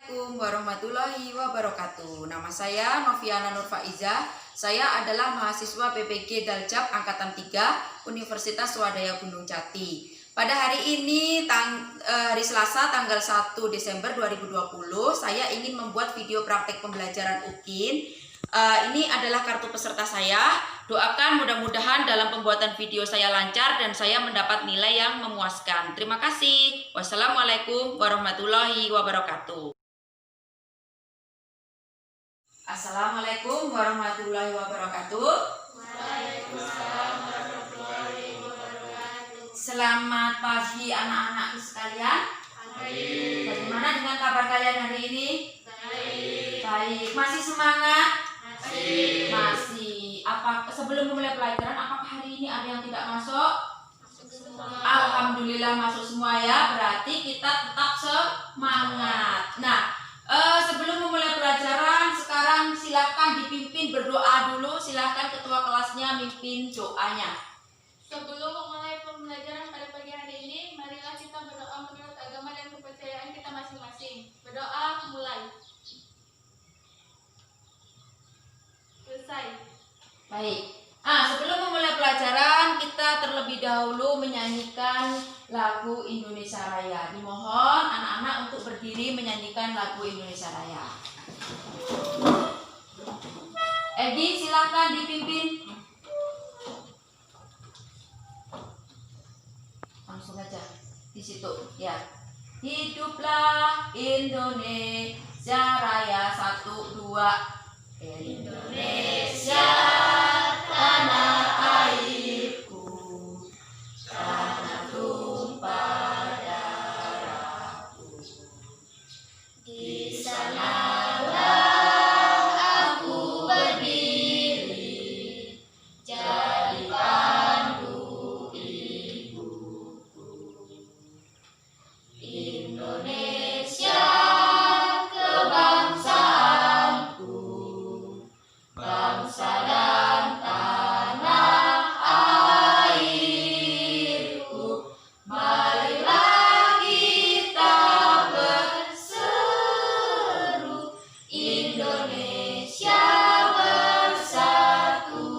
Assalamualaikum warahmatullahi wabarakatuh. Nama saya Noviana Nur Faiza. Saya adalah mahasiswa PPG Daljab Angkatan 3 Universitas Swadaya Gunung Jati. Pada hari ini, hari Selasa tanggal 1 Desember 2020, saya ingin membuat video praktek pembelajaran UKIN. Ini adalah kartu peserta saya. Doakan mudah-mudahan dalam pembuatan video saya lancar dan saya mendapat nilai yang memuaskan. Terima kasih. Wassalamualaikum warahmatullahi wabarakatuh. Assalamualaikum warahmatullahi wabarakatuh. Waalaikumsalam warahmatullahi wabarakatuh. Selamat pagi anak-anak sekalian. Baik. Bagaimana dengan kabar kalian hari ini? Baik. Baik. Masih semangat? Masih. Masih. Sebelum memulai pelajaran, apakah hari ini ada yang tidak masuk? Masuk semua. Alhamdulillah masuk semua ya. Berarti kita tetap semangat. Nah, sebelum memulai pelajaran, sekarang silahkan dipimpin berdoa dulu. Silahkan ketua kelasnya mimpin doanya. Sebelum memulai pembelajaran pada pagi hari ini, marilah kita berdoa menurut agama dan kepercayaan kita masing-masing. Berdoa mulai. Selesai. Baik. Sebelum memulai pelajaran, kita terlebih dahulu menyanyikan lagu Indonesia Raya. Dimohon anak-anak untuk berdiri menyanyikan lagu Indonesia Raya. Edi, silahkan dipimpin. Langsung aja di situ, ya. Hiduplah Indonesia Raya, 1, 2. Indonesia tanah airku, tanah tumpah darahku. Di sanalah aku berdiri, jadi pandu ibuku. Indonesia kebangsaanku, bangsa dan tanah airku. Marilah kita berseru, Indonesia bersatu.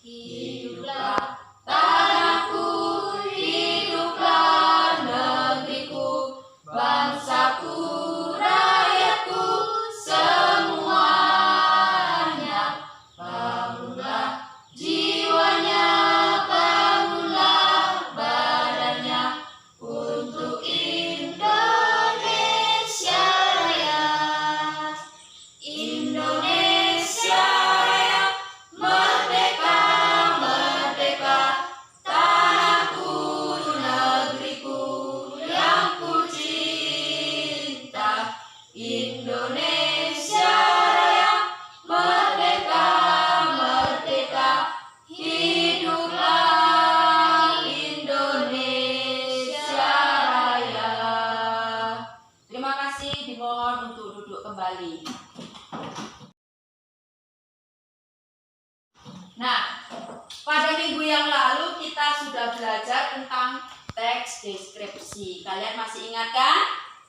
Hiduplah tanahku, hiduplah negeriku, bangsaku, rakyatku, semuanya. Bangunlah jiwanya, bangunlah badannya untuk Indonesia Raya. Indonesia Raya, merdeka, merdeka, tanahku, negeriku yang ku cinta. Indonesia Raya, merdeka, merdeka, hiduplah Indonesia Raya. Terima kasih, dimohon untuk duduk kembali. Nah, pada minggu yang lalu kita sudah belajar tentang teks deskripsi. Kalian masih ingat kan?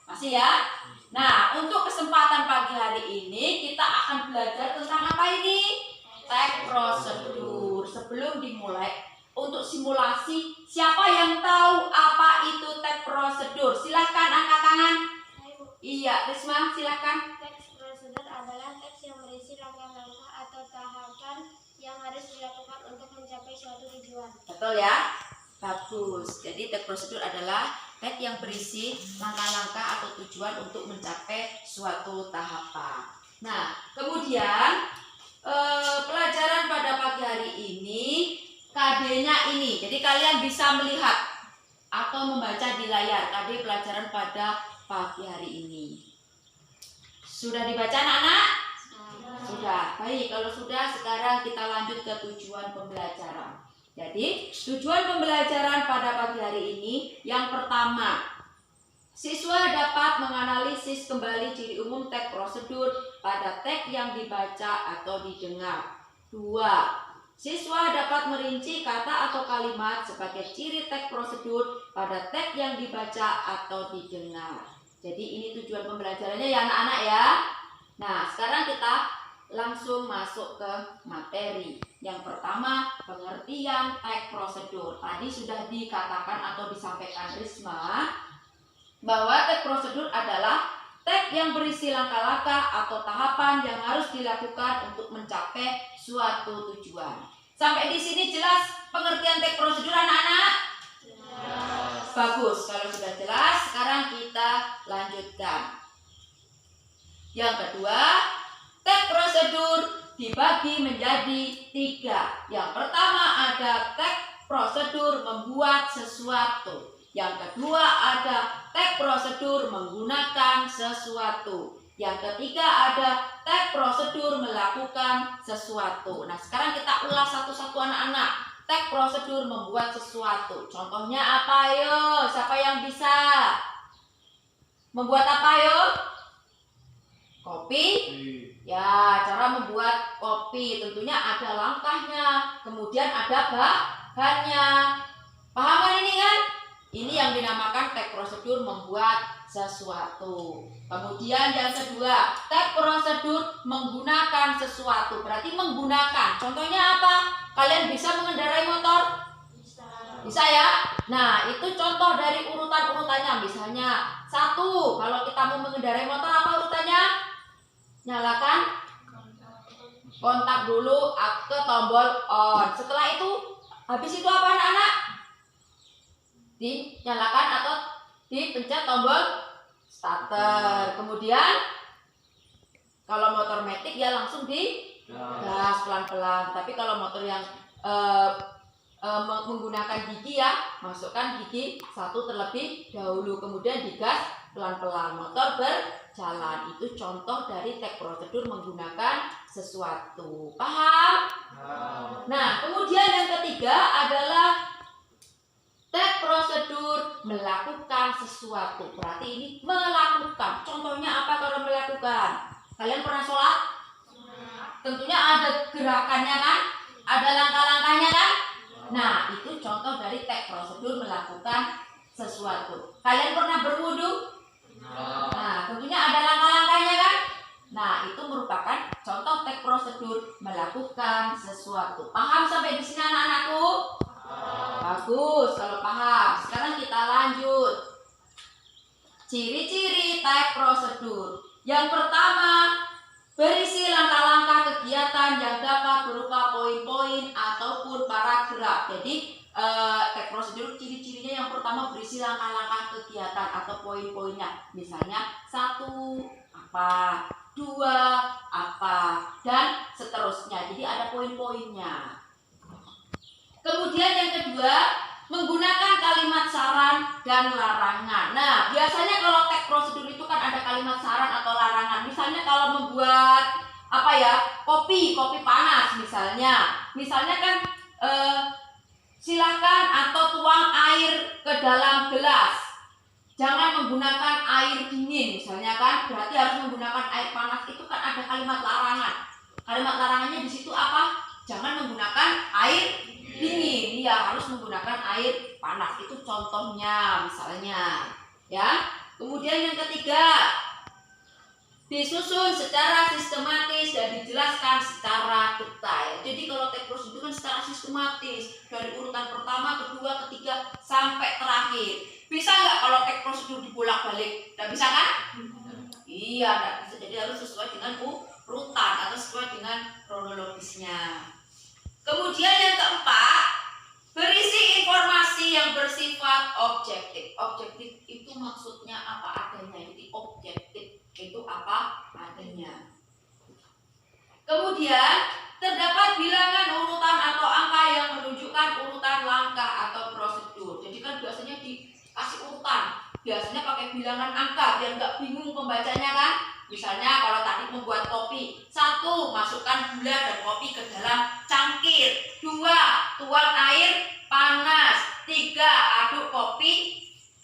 Masih ya? Nah, untuk kesempatan pagi hari ini kita akan belajar tentang apa ini? Teks prosedur. Sebelum dimulai, untuk simulasi, siapa yang tahu apa itu teks prosedur? Silahkan angkat tangan. Iya, Risma, silahkan. Teks prosedur adalah teks yang berisi langkah-langkah atau tahapan yang harus dilakukan untuk mencapai suatu tujuan. Betul ya? Bagus. Jadi teks prosedur adalah teks yang berisi langkah-langkah atau tujuan untuk mencapai suatu tahapan. Nah, kemudian pelajaran pada pagi hari ini KD-nya ini. Jadi kalian bisa melihat atau membaca di layar KD pelajaran pada pagi hari ini. Sudah dibaca anak-anak? Sudah. Baik, kalau sudah sekarang kita lanjut ke tujuan pembelajaran. Jadi, tujuan pembelajaran pada pagi hari ini yang pertama, siswa dapat menganalisis kembali ciri umum teks prosedur pada teks yang dibaca atau didengar. 2. Siswa dapat merinci kata atau kalimat sebagai ciri teks prosedur pada teks yang dibaca atau didengar. Jadi ini tujuan pembelajarannya ya anak-anak ya. Nah, sekarang kita langsung masuk ke materi. Yang pertama, pengertian tag prosedur. Tadi sudah dikatakan atau disampaikan Risma bahwa tag prosedur adalah tag yang berisi langkah-langkah atau tahapan yang harus dilakukan untuk mencapai suatu tujuan. Sampai di sini jelas pengertian tag prosedur anak-anak? Bagus, kalau sudah jelas, sekarang kita lanjutkan. Yang kedua, tag prosedur dibagi menjadi 3. Yang pertama ada tag prosedur membuat sesuatu. Yang kedua ada tag prosedur menggunakan sesuatu. Yang ketiga ada tag prosedur melakukan sesuatu. Nah, sekarang kita ulas satu-satu anak-anak. Tag prosedur membuat sesuatu. Contohnya apa yo? Siapa yang bisa? Membuat apa yo? Kopi. Ya, cara membuat kopi tentunya ada langkahnya, kemudian ada bahannya. Paham kan ini kan? Ini yang dinamakan tag prosedur membuat sesuatu. Kemudian yang kedua, tag prosedur menggunakan sesuatu. Berarti menggunakan. Contohnya apa? Kalian bisa mengendarai motor? Bisa ya? Nah, itu contoh dari urutan-urutannya. Misalnya, 1, kalau kita mau mengendarai motor apa urutannya? Nyalakan kontak dulu ke tombol on. Setelah itu, habis itu apa anak-anak? Dinyalakan atau dipencet tombol starter. Kemudian kalau motor matic ya langsung di gas pelan-pelan. Tapi kalau motor yang menggunakan gigi ya, masukkan gigi 1 terlebih dahulu, kemudian digas pelan-pelan, motor berjalan. Itu contoh dari tag prosedur menggunakan sesuatu. Paham? Nah, kemudian yang ketiga adalah tag prosedur melakukan sesuatu. Berarti ini melakukan. Contohnya apa kalau melakukan? Kalian pernah sholat? Tentunya ada gerakannya kan? Ada langkah-langkahnya kan? Nah, itu contoh dari tag prosedur melakukan sesuatu. Kalian pernah berwudu? Nah, tentunya ada langkah-langkahnya kan? Nah, itu merupakan contoh tag prosedur melakukan sesuatu. Paham sampai di sini anak-anakku? Bagus, kalau paham. Sekarang kita lanjut. Ciri-ciri tag prosedur. Yang pertama, berisi langkah-langkah kegiatan yang dapat berupa poin-poin ataupun paragraf. Jadi tag prosedur ciri-cirinya yang pertama berisi langkah-langkah kegiatan atau poin-poinnya. Misalnya 1 apa, 2 apa, dan seterusnya. Jadi ada poin-poinnya. Kemudian yang kedua, menggunakan kalimat saran dan larangan. Nah, biasanya kalau tag prosedur itu kan ada kalimat saran atau larangan. Misalnya kalau membuat apa ya, kopi panas misalnya. Misalnya kan silakan atau tuang air ke dalam gelas. Jangan menggunakan air dingin misalnya kan. Berarti harus menggunakan air panas. Itu kan ada kalimat larangan. Kalimat larangannya di situ apa? Jangan menggunakan air dingin, ya harus menggunakan air panas. Itu contohnya misalnya ya. Kemudian yang ketiga, disusun secara sistematis dan dijelaskan secara detail. Jadi kalau tag prosedur kan secara sistematis dari urutan pertama, kedua, ketiga sampai terakhir. Bisa nggak kalau tag prosedur dibolak-balik? Nggak bisa kan? Iya, nggak bisa. Jadi harus sesuai dengan urutan atau sesuai dengan kronologisnya. Kemudian yang keempat, berisi informasi yang bersifat objektif. Objektif itu maksudnya apa adanya. Jadi objektif itu apa adanya. Kemudian terdapat bilangan urutan atau angka yang menunjukkan urutan langkah atau prosedur. Jadi kan biasanya dikasih urutan, biasanya pakai bilangan angka biar nggak bingung pembacanya kan. Misalnya kalau tadi membuat kopi, 1, masukkan gula dan kopi ke dalam cangkir. 2, tuang air panas. 3, aduk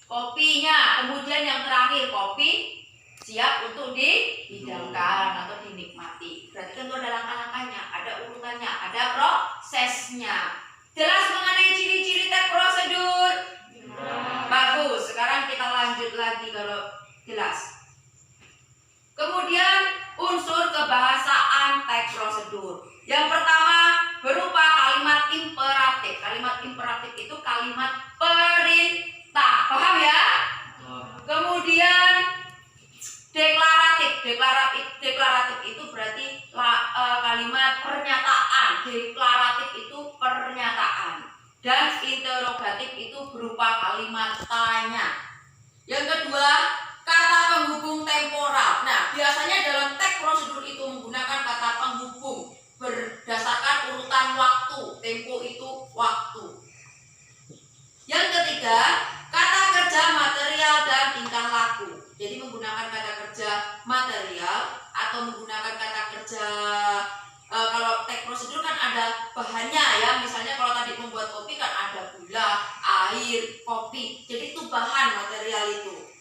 kopinya. Kemudian yang terakhir, kopi siap untuk dihidangkan atau dinikmati. Berarti kan itu ada langkah-langkahnya, ada urutannya, ada prosesnya. Jelas mengenai ciri-ciri tag prosedur? Bagus. Sekarang kita lanjut lagi. Kalau Jelas. Kemudian unsur kebahasaan teks prosedur. Yang pertama berupa kalimat imperatif. Kalimat imperatif itu kalimat perintah. Paham ya? Kemudian deklaratif. Deklaratif itu berarti kalimat pernyataan. Deklaratif itu pernyataan. Dan interrogatif itu berupa kalimat tanya. Yang kedua, kata penghubung temporal. Nah, biasanya dalam teks prosedur itu menggunakan kata penghubung berdasarkan urutan waktu. Tempo itu waktu. Yang ketiga, kata kerja material dan tingkah laku. Jadi menggunakan kata kerja material atau menggunakan kata kerja kalau teks prosedur kan ada bahannya ya. Misalnya kalau tadi membuat kopi kan ada gula, air, kopi. Jadi itu bahan material itu.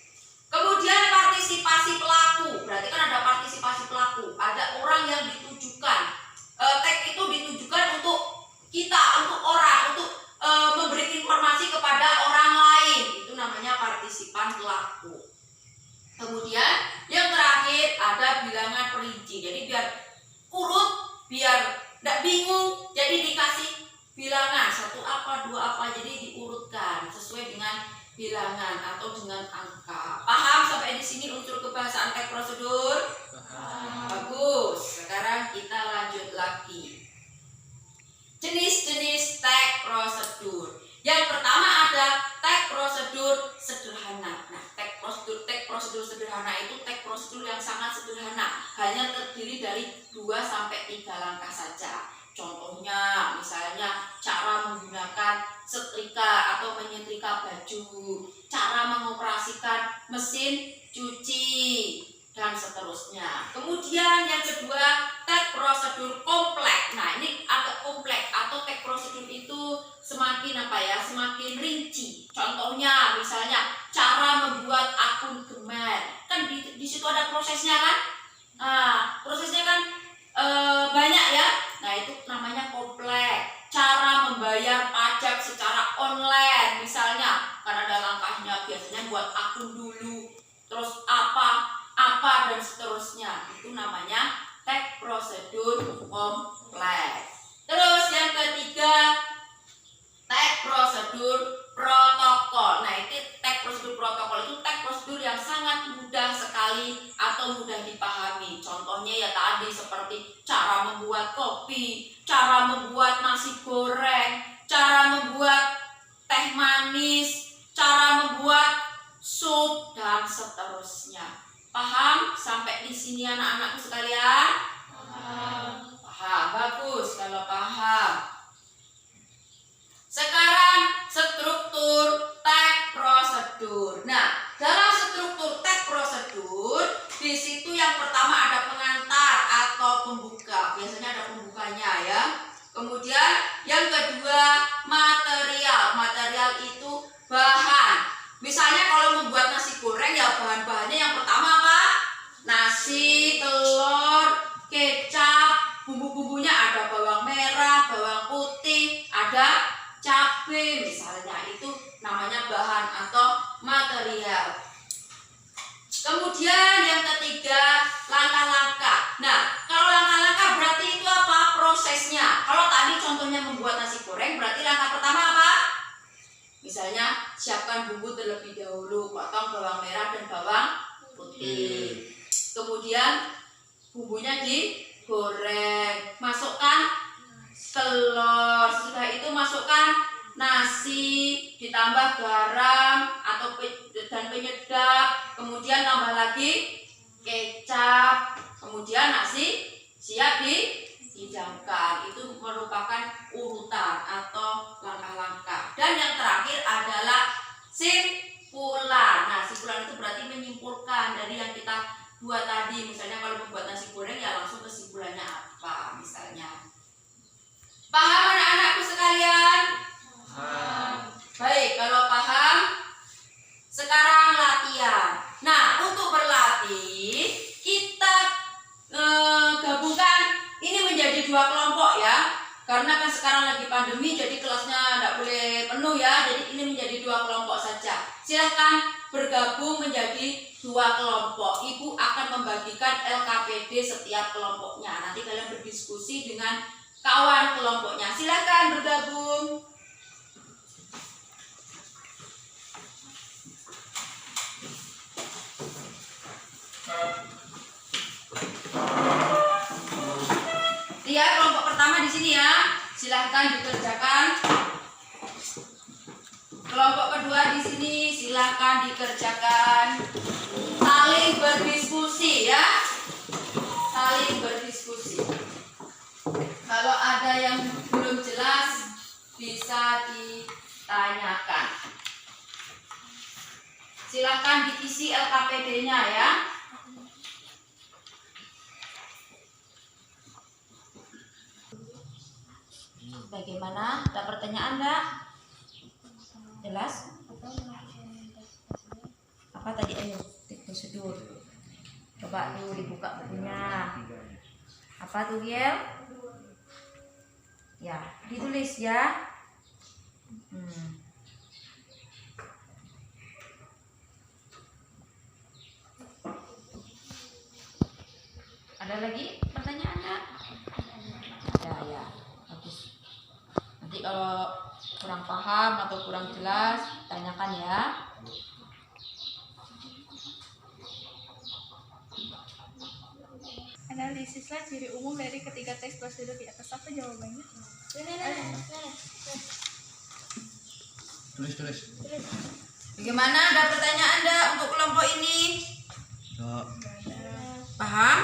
Kemudian partisipasi pelaku. Berarti kan ada partisipasi pelaku. Ada orang yang ditujukan. Teks itu ditujukan untuk kita, untuk orang, untuk memberi informasi kepada orang lain. Itu namanya partisipan pelaku. Kemudian yang terakhir ada bilangan perinci. Jadi biar urut, biar tidak bingung, jadi dikasih bilangan 1 apa, 2 apa, jadi diurutkan sesuai dengan bilangan atau dengan angka. Paham sampai di sini unsur kebahasaan teks prosedur? Bagus. Sekarang kita lanjut lagi. Jenis-jenis teks prosedur. Yang pertama ada teks prosedur sederhana. Nah, teks prosedur sederhana itu teks prosedur yang sangat sederhana, hanya terdiri dari 2 sampai 3 langkah saja. Contohnya, misalnya cara menggunakan setrika atau menyetrika baju, cara mengoperasikan mesin cuci, dan seterusnya. Kemudian yang kedua, teks prosedur kompleks. Nah, ini agak kompleks atau teks prosedur itu semakin semakin rinci. Contohnya, misalnya cara membuat akun Gmail. Kan di situ ada prosesnya kan? Nah, prosesnya kan banyak ya. Nah, itu namanya kompleks. Cara membayar pajak secara online, misalnya kan ada langkahnya. Biasanya buat akun dulu, terus apa dan seterusnya. Itu namanya teks prosedur kompleks. Terus yang ketiga, teks prosedur protokol. Nah, itu teks prosedur protokol itu teks prosedur yang sangat mudah sekali atau mudah dipahami. Contohnya ya tadi seperti cara membuat kopi, cara membuat nasi goreng, cara membuat teh manis, cara membuat sup, dan seterusnya. Paham sampai di sini anak-anakku sekalian? Paham. Bagus kalau paham. Sekarang struktur teks prosedur. Nah, dalam struktur teks prosedur, di situ yang pertama ada pengantar atau pembuka. Biasanya ada pembukanya ya. Kemudian yang kedua material. Material itu bahan. Misalnya kalau membuat nasi goreng ya bahan-bahannya yang pertama apa? Nasi, telur, kecap, bumbu-bumbunya ada bawang merah, bawang putih, ada cabai misalnya. Itu namanya bahan atau material. Kemudian yang ketiga langkah-langkah. Nah, kalau langkah-langkah berarti itu apa? Prosesnya. Kalau tadi contohnya membuat nasi goreng, berarti langkah pertama apa? Misalnya siapkan bumbu terlebih dahulu, potong bawang merah dan bawang putih. Kemudian bumbunya digoreng, masukkan telur, setelah itu masukkan nasi, ditambah garam atau dan penyedap, kemudian tambah lagi kecap, kemudian nasi siap dihidangkan. Itu merupakan urutan atau langkah-langkah. Dan yang terakhir adalah simpulan. Nah, simpulan itu berarti menyimpulkan dari yang kita buat tadi. Misalnya kalau membuat nasi goreng ya langsung kesimpulannya apa misalnya. Paham anak-anakku sekalian? Paham. Baik, kalau paham, sekarang latihan. Nah, untuk berlatih kita gabungkan ini menjadi 2 kelompok ya. Karena kan sekarang lagi pandemi, jadi kelasnya tidak boleh penuh ya. Jadi ini menjadi 2 kelompok saja. Silahkan bergabung menjadi 2 kelompok. Ibu akan membagikan LKPD setiap kelompoknya. Nanti kalian berdiskusi dengan kawan kelompoknya. Silakan bergabung. Lihat kelompok pertama di sini ya. Silahkan dikerjakan. Kelompok kedua di sini silahkan dikerjakan. Saling berdiskusi ya. Saling berdiskusi. Kalau ada yang belum jelas bisa ditanyakan. Silahkan diisi LKPD-nya ya. Bagaimana? Ada pertanyaan enggak? Jelas? Apa tadi? Ayo, prosedur. Coba tuh dibuka bukunya. Apa tuh, Giel? Ya, ditulis ya. Ada lagi pertanyaan enggak? Ada ya. Bagus. Nanti kalau kurang paham atau kurang jelas, tanyakan ya. Analisislah ciri umum dari ketiga teks prosedur di atas. Apa jawabannya? Tulis. Bagaimana? Ada pertanyaan enggak untuk kelompok ini? Paham?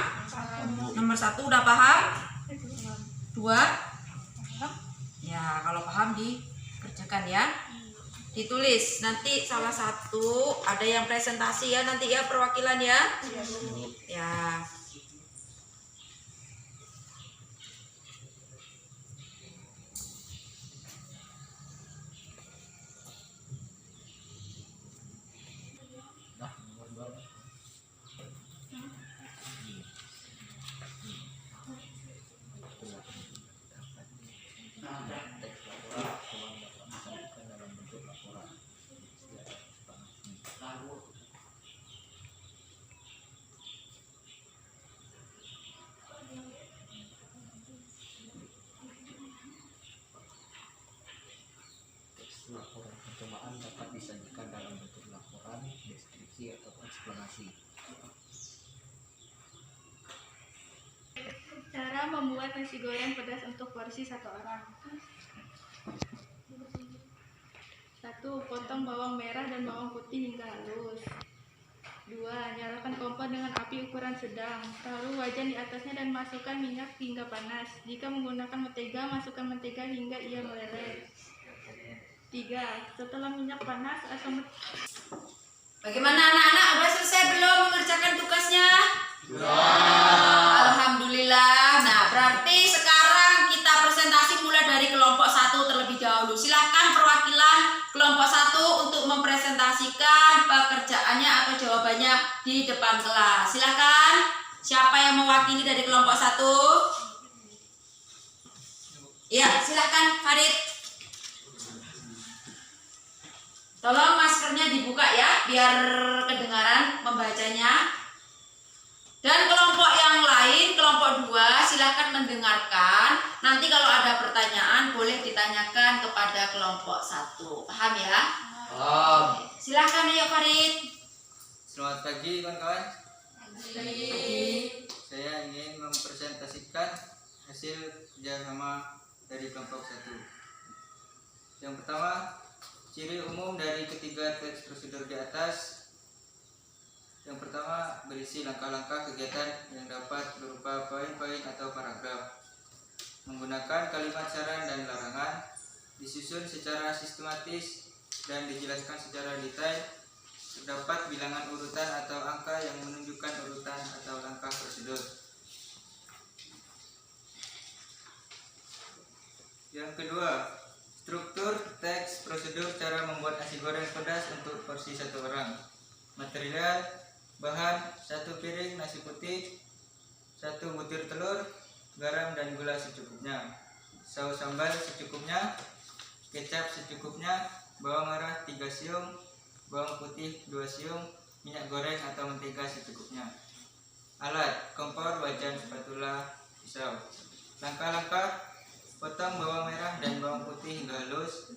Nomor 1 udah paham? 2? Ya, kalau paham dikerjakan ya. Ditulis. Nanti salah satu ada yang presentasi ya nanti ya, perwakilan ya. Ya. Laporan percobaan dapat disajikan dalam bentuk laporan, deskripsi, atau eksplanasi. Cara membuat nasi goreng pedas untuk porsi 1 orang. 1. Potong bawang merah dan bawang putih hingga halus. 2. Nyalakan kompor dengan api ukuran sedang. Taruh wajan di atasnya dan masukkan minyak hingga panas. Jika menggunakan mentega, masukkan mentega hingga ia meleleh. 3. Setelah minyak panas atau Bagaimana anak-anak? Udah selesai belum mengerjakan tugasnya? Alhamdulillah. Nah, berarti sekarang kita presentasi mulai dari kelompok 1 terlebih dahulu. Silahkan perwakilan kelompok 1 untuk mempresentasikan pekerjaannya atau jawabannya di depan kelas. Silahkan. Siapa yang mewakili dari kelompok 1? Ya, silahkan Farid. Tolong maskernya dibuka ya, biar kedengaran membacanya. Dan kelompok yang lain, kelompok 2, silahkan mendengarkan. Nanti kalau ada pertanyaan boleh ditanyakan kepada kelompok 1. Paham ya? Paham. Silahkan ayo Farid. Selamat pagi kawan-kawan. Saya ingin mempresentasikan hasil kerjasama dari kelompok 1. Yang pertama, ciri umum dari ketiga teks prosedur di atas. Yang pertama, berisi langkah-langkah kegiatan yang dapat berupa poin-poin atau paragraf. Menggunakan kalimat saran dan larangan, disusun secara sistematis dan dijelaskan secara detail. Terdapat bilangan urutan atau angka yang menunjukkan urutan atau langkah prosedur. Yang kedua, struktur teks prosedur cara membuat nasi goreng pedas untuk porsi 1 orang. Material, bahan 1 piring nasi putih, 1 butir telur, garam dan gula secukupnya, saus sambal secukupnya, kecap secukupnya, bawang merah 3 siung, bawang putih 2 siung, minyak goreng atau mentega secukupnya. Alat: kompor, wajan, spatula, pisau. Langkah-langkah: potong bawang merah dan bawang putih hingga halus.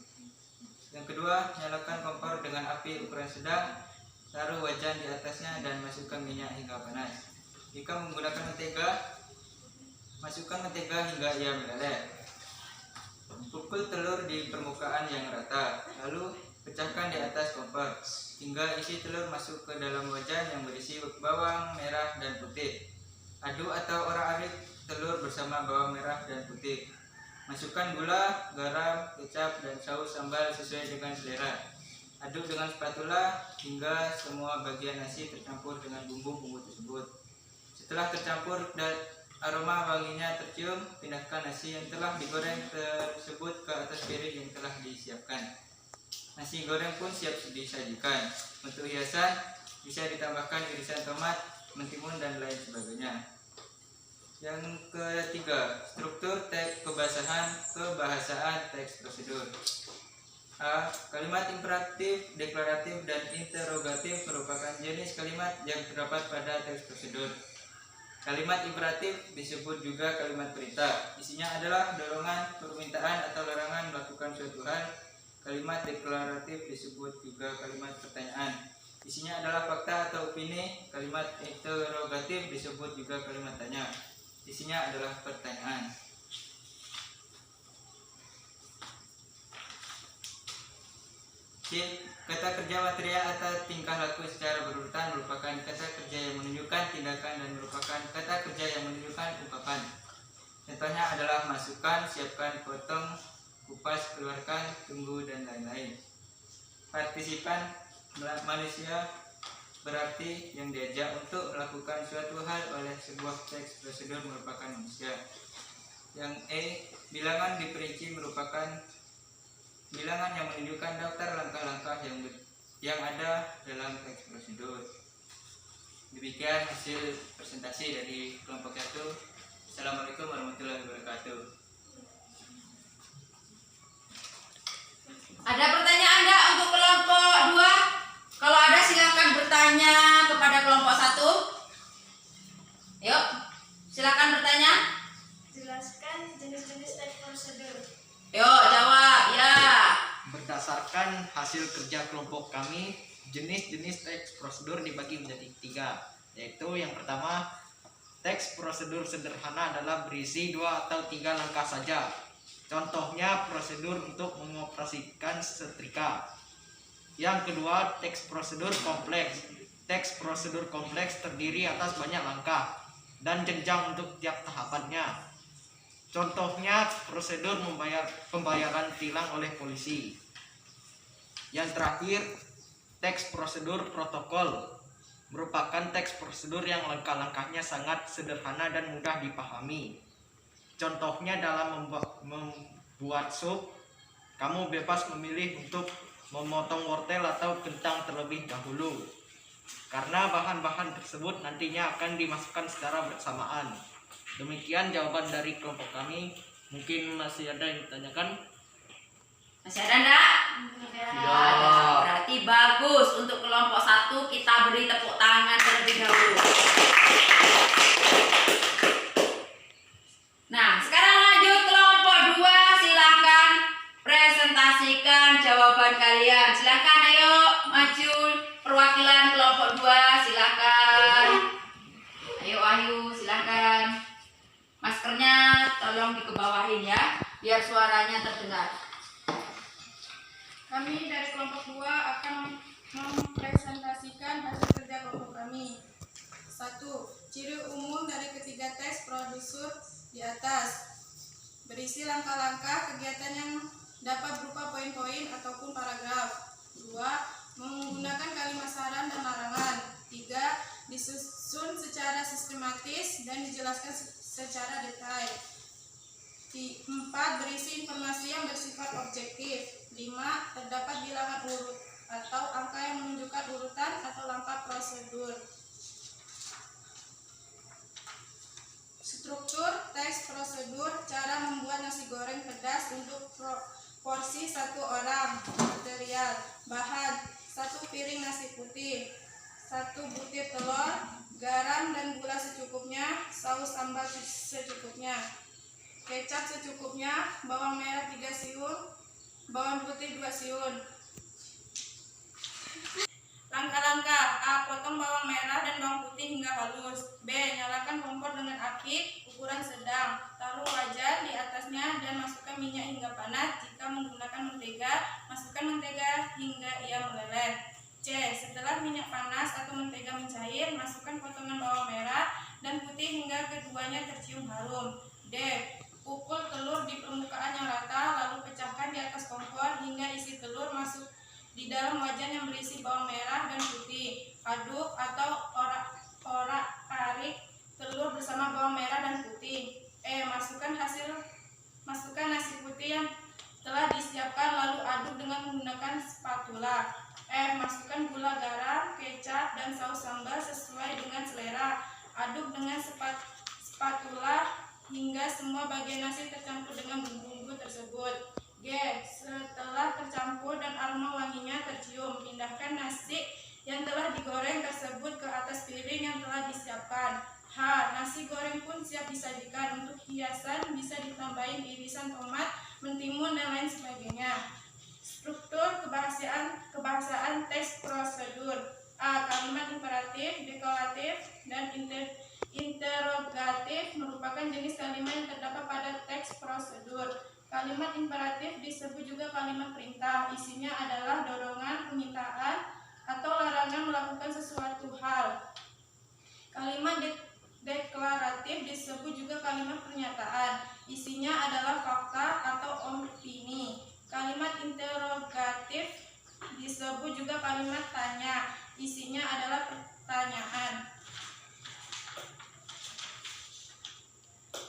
Yang kedua, nyalakan kompor dengan api ukuran sedang, taruh wajan di atasnya dan masukkan minyak hingga panas. Jika menggunakan mentega, masukkan mentega hingga ia meleleh. Pukul telur di permukaan yang rata, lalu pecahkan di atas kompor hingga isi telur masuk ke dalam wajan yang berisi bawang merah dan putih. Aduk atau orak-arik telur bersama bawang merah dan putih. Masukkan gula, garam, kecap, dan saus sambal sesuai dengan selera. Aduk dengan spatula hingga semua bagian nasi tercampur dengan bumbu-bumbu tersebut. Setelah tercampur dan aroma wanginya tercium, pindahkan nasi yang telah digoreng tersebut ke atas piring yang telah disiapkan. Nasi goreng pun siap disajikan. Untuk hiasan bisa ditambahkan irisan tomat, mentimun, dan lain sebagainya. Yang ketiga, struktur teks kebahasaan teks prosedur. A. Kalimat imperatif, deklaratif, dan interrogatif merupakan jenis kalimat yang terdapat pada teks prosedur. Kalimat imperatif disebut juga kalimat perintah. Isinya adalah dorongan, permintaan, atau larangan melakukan suatu hal. Kalimat deklaratif disebut juga kalimat pertanyaan. Isinya adalah fakta atau opini. Kalimat interrogatif disebut juga kalimat tanya. Isinya adalah pertanyaan. C. Kata kerja material atau tingkah laku secara berurutan merupakan kata kerja yang menunjukkan tindakan dan merupakan kata kerja yang menunjukkan ungkapan. Contohnya adalah masukkan, siapkan, potong, kupas, keluarkan, tunggu, dan lain-lain. Partisipan manusia berarti yang diajak untuk melakukan suatu hal oleh sebuah teks prosedur merupakan manusia. Yang E. Bilangan diperinci merupakan bilangan yang menunjukkan daftar langkah-langkah yang ada dalam teks prosedur. Demikian hasil presentasi dari kelompok 1. Assalamualaikum warahmatullahi wabarakatuh. Ada pertanyaan enggak untuk kelompok 2? Kalau ada silakan bertanya kepada kelompok 1. Yuk, silakan bertanya. Jelaskan jenis-jenis teks prosedur. Yuk, jawab ya. Berdasarkan hasil kerja kelompok kami, jenis-jenis teks prosedur dibagi menjadi 3, yaitu yang pertama, teks prosedur sederhana adalah berisi 2 atau 3 langkah saja. Contohnya prosedur untuk mengoperasikan setrika. Yang kedua, teks prosedur kompleks. Teks prosedur kompleks terdiri atas banyak langkah dan jenjang untuk tiap tahapannya. Contohnya prosedur pembayaran tilang oleh polisi. Yang terakhir, teks prosedur protokol merupakan teks prosedur yang langkah-langkahnya sangat sederhana dan mudah dipahami. Contohnya dalam membuat sup, kamu bebas memilih untuk memotong wortel atau kentang terlebih dahulu, karena bahan-bahan tersebut nantinya akan dimasukkan secara bersamaan. Demikian jawaban dari kelompok kami. Mungkin masih ada yang ditanyakan? Masih ada enggak? Ada. Berarti bagus. Untuk kelompok 1 kita beri tepuk tangan terlebih dahulu. Nah, sekarang lanjut kelompok 2. Silakan presentasikan jawaban kalian. Silakan ayo maju perwakilan kelompok 2. Silakan. Ayo silakan. Maskernya tolong dikebawahin ya, biar suaranya terdengar. Kami dari kelompok 2 akan mempresentasikan hasil kerja kelompok kami. 1. Ciri umum dari ketiga teks prosedur di atas. Berisi langkah-langkah kegiatan yang dapat berupa poin-poin ataupun paragraf. 2. Menggunakan kalimat saran dan larangan. 3. Disusun secara sistematis dan dijelaskan secara detail. 4. Berisi informasi yang bersifat objektif. 5. Terdapat bilangan urut atau angka yang menunjukkan urutan atau langkah prosedur. Struktur teks prosedur. Cara membuat nasi goreng pedas untuk porsi 1 orang. Material: bahan 1 piring nasi putih, 1 butir telur, garam dan gula secukupnya, saus sambal secukupnya, kecap secukupnya, bawang merah 3 siung, bawang putih 2 siung. Langkah-langkah: A. Potong bawang merah dan bawang putih hingga halus. B. Nyalakan kompor dengan api ukuran sedang. Taruh wajan di atasnya dan masukkan minyak hingga panas. Jika menggunakan mentega, masukkan mentega hingga ia meleleh. C. Setelah minyak panas atau mentega mencair, masukkan potongan bawang merah dan putih hingga keduanya tercium harum. D. Pukul telur di permukaan yang rata, lalu pecahkan di atas kompor hingga isi telur masuk di dalam wajan yang berisi bawang merah dan putih. Aduk atau orak-arik telur bersama bawang merah dan putih. E. Masukkan nasi putih yang telah disiapkan lalu aduk dengan menggunakan spatula. F. Masukkan gula, garam, kecap, dan saus sambal sesuai dengan selera. Aduk dengan spatula hingga semua bagian nasi tercampur dengan bumbu-bumbu tersebut. G. Setelah tercampur dan aroma wanginya tercium, pindahkan nasi yang telah digoreng tersebut ke atas piring yang telah disiapkan. H. Nasi goreng pun siap disajikan. Untuk hiasan bisa ditambahin irisan tomat, mentimun, dan lain sebagainya. Struktur kebahasaan teks prosedur. A. Kalimat imperatif, deklaratif, dan interrogatif merupakan jenis kalimat yang terdapat pada teks prosedur. Kalimat imperatif disebut juga kalimat perintah. Isinya adalah dorongan, permintaan, atau larangan melakukan sesuatu hal. Kalimat deklaratif disebut juga kalimat pernyataan. Isinya adalah fakta atau opini. Kalimat interrogatif disebut juga kalimat tanya. Isinya adalah pertanyaan.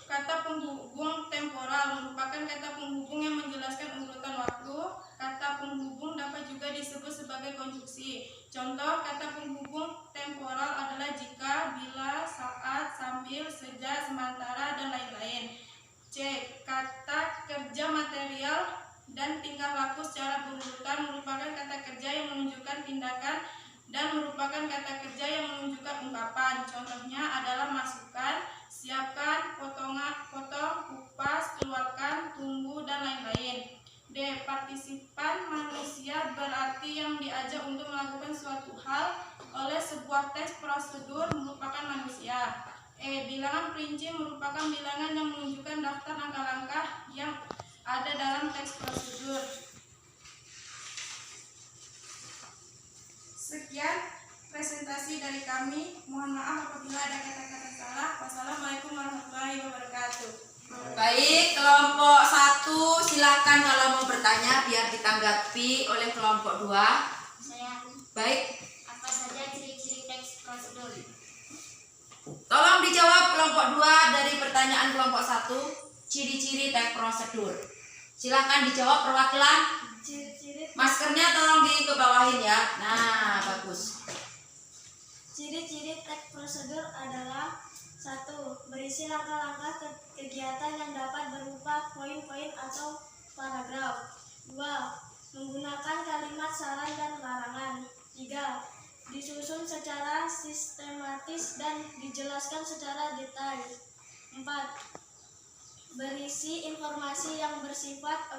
Kata penghubung temporal merupakan kata penghubung yang menjelaskan urutan waktu. Kata penghubung dapat juga disebut sebagai konjungsi. Contoh kata penghubung temporal adalah jika, bila, saat, sambil, sejak, sementara, dan lain-lain. C. Kata kerja material dan tingkah laku secara berurutan merupakan kata kerja yang menunjukkan tindakan dan merupakan kata kerja yang menunjukkan ungkapan. Contohnya adalah masukkan, siapkan, potong, kupas, keluarkan, tunggu, dan lain-lain. D. Partisipan manusia berarti yang diajak untuk melakukan suatu hal oleh sebuah teks prosedur merupakan manusia. E. Bilangan perinci merupakan bilangan yang menunjukkan daftar langkah-langkah yang ada dalam teks prosedur. Sekian presentasi dari kami. Mohon maaf apabila ada kata-kata salah. Wassalamualaikum warahmatullahi wabarakatuh. Baik, kelompok 1 silakan kalau mau bertanya biar ditanggapi oleh kelompok 2. Saya. Baik, Apa saja ciri-ciri teks prosedur? tolong dijawab kelompok 2 dari pertanyaan kelompok 1. Ciri-ciri teks prosedur. Silakan dijawab perwakilan. Ciri-ciri Maskernya tolong dikebawahin ya. Nah, bagus. Ciri-ciri teks prosedur adalah 1. Berisi langkah-langkah kegiatan yang dapat berupa poin-poin atau paragraf. 2. Menggunakan kalimat saran dan larangan. 3. Disusun secara sistematis dan dijelaskan secara detail. 4. Berisi informasi yang bersifat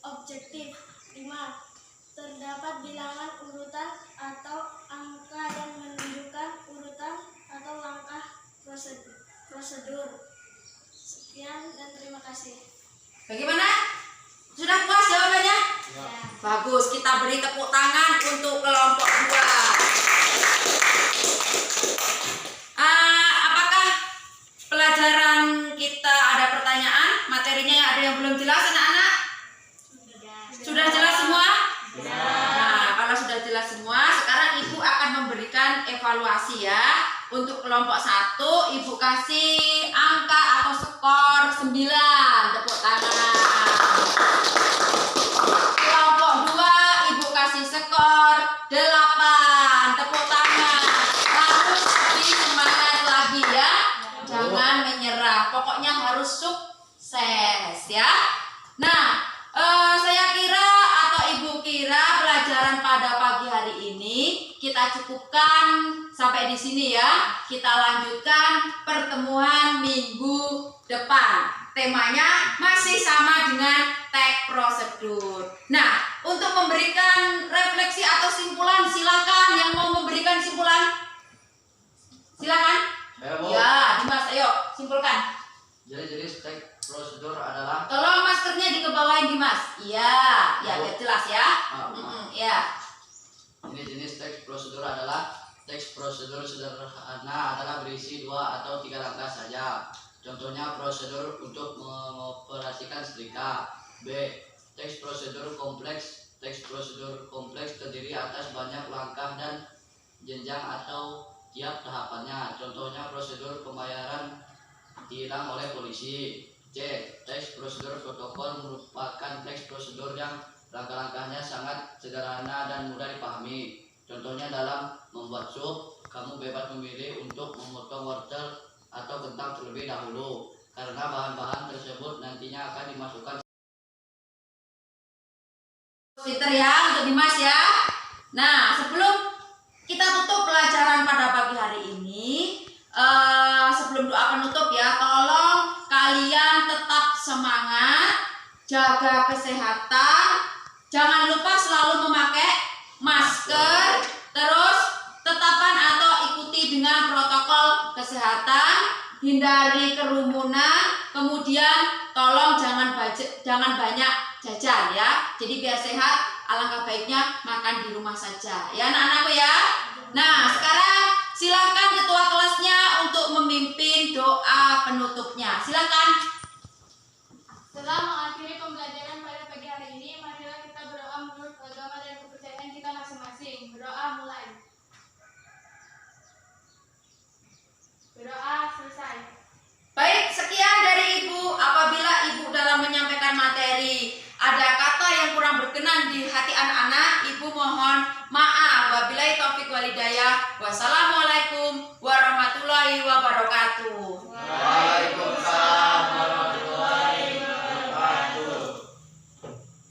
objektif. 5. Terdapat bilangan urutan atau angka yang menunjukkan urutan atau langkah prosedur. Sekian dan terima kasih. Bagaimana? Sudah puas jawabannya? Ya. Bagus, kita beri tepuk tangan untuk kelompok 2. Apakah pelajaran kita ada pertanyaan? Materinya ada yang belum jelas anak-anak? Sudah jelas semua? Nah, kalau sudah jelas semua, sekarang Ibu akan memberikan evaluasi ya. Untuk kelompok 1, Ibu kasih angka atau skor 9. Tepuk tangan. Kelompok 2, Ibu kasih skor 8. Tepuk tangan. Harus lebih semangat lagi ya. Jangan menyerah. Pokoknya harus sukses ya. Nah, saya kira atau Ibu kira pelajaran pada pagi hari ini ini kita cukupkan sampai di sini ya. Kita lanjutkan pertemuan minggu depan. Temanya masih sama dengan teks prosedur. Nah, untuk memberikan refleksi atau simpulan, silakan yang mau memberikan simpulan. Silakan. Ya, Dimas, ayo simpulkan. Jadi jenis teks prosedur adalah Tolong maskernya dikebawain Dimas. Iya, ya biar jelas ya. Ya. ini jenis teks prosedur adalah teks prosedur sederhana adalah berisi 2 atau 3 langkah saja. Contohnya prosedur untuk mengoperasikan setrika. B. Teks prosedur kompleks. Teks prosedur kompleks terdiri atas banyak langkah dan jenjang atau tiap tahapannya. Contohnya prosedur pembayaran tilang oleh polisi. C. Teks prosedur protokol merupakan teks prosedur yang langkah-langkahnya sangat sederhana dan mudah dipahami. Contohnya dalam membuat sup, kamu bebas memilih untuk memotong wortel atau kentang terlebih dahulu, karena bahan-bahan tersebut nantinya akan dimasukkan. Twitter ya untuk Dimas ya. Nah, sebelum kita tutup pelajaran pada pagi hari ini, sebelum doa penutup ya, tolong kalian tetap semangat, jaga kesehatan, jangan lupa selalu memakai masker, terus tetapkan atau ikuti dengan protokol kesehatan, hindari kerumunan, kemudian tolong jangan banyak jajan ya. Jadi biar sehat, alangkah baiknya makan di rumah saja ya anak-anakku ya. Nah, sekarang silakan ketua kelasnya untuk memimpin doa penutupnya. Silakan. Setelah mengakhiri pembelajaran pada pagi hari ini, marilah kita berdoa menurut agama dan kepercayaan kita masing-masing. Berdoa mulai. Berdoa selesai. Baik, sekian dari Ibu. Apabila Ibu dalam menyampaikan materi ada kata yang kurang berkenan di hati anak-anak, Ibu mohon maaf. Wabillahi taufiq walhidayah. Wassalamualaikum warahmatullahi wabarakatuh.